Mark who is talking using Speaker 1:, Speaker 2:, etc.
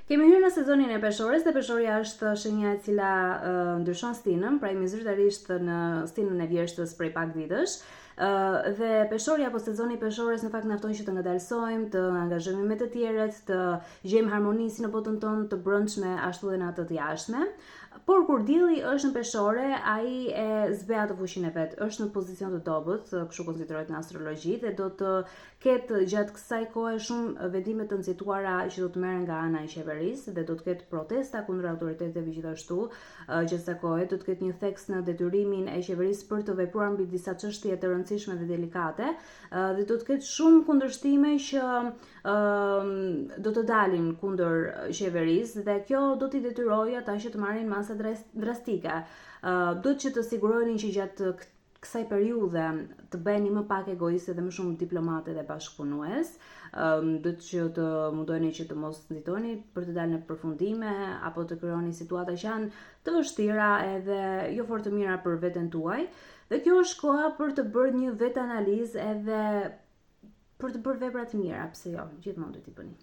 Speaker 1: Kemi hyrë në sezonin e peshores dhe peshoria është shenja e cila ndryshon stinën, pra jemi zyrtarisht në stinën e vjeshtës prej pak ditësh. Dhe peshoria apo sezoni i peshores në fakt na fton që të ngadalsojmë, të angazhohemi me të tjerët, të gjejmë harmoni si në botën tonë të brendshme ashtu edhe në atë të jashtme. Por kur dielli është në peshore, ai e zbe atë fuqinë e vet, është në pozicion të dobët, kështu konsiderohet në astrologji, dhe do të ketë gjatë kësaj kohe shumë vendime të nxituara që do të merren nga ana e qeverisë dhe do të ketë protesta kundër autoriteteve gjithashtu gjatë kësaj kohe, do të ketë një theks në detyrimin e qeverisë për të vepruar mbi disa çështje të rëndësishme dhe delikate, dhe do të ketë shumë kundërshtime që do të dalin kundër qeverisë dhe kjo do t'i detyrojë ata që të marrin masa drastike. Duhet që të siguroheni që gjatë kësaj periudhe të bëheni më pak egoiste dhe më shumë diplomate dhe bashkëpunues. Duhet që të mundoheni që të mos nxitoni për të dalë në përfundime apo të krijoni situata që janë të vështira edhe jo fort të mira për veten tuaj. Dhe kjo është koha për të bërë një vetanalizë edhe për të bërë vepra të mira, pse jo, gjithmonë do t'i bëni.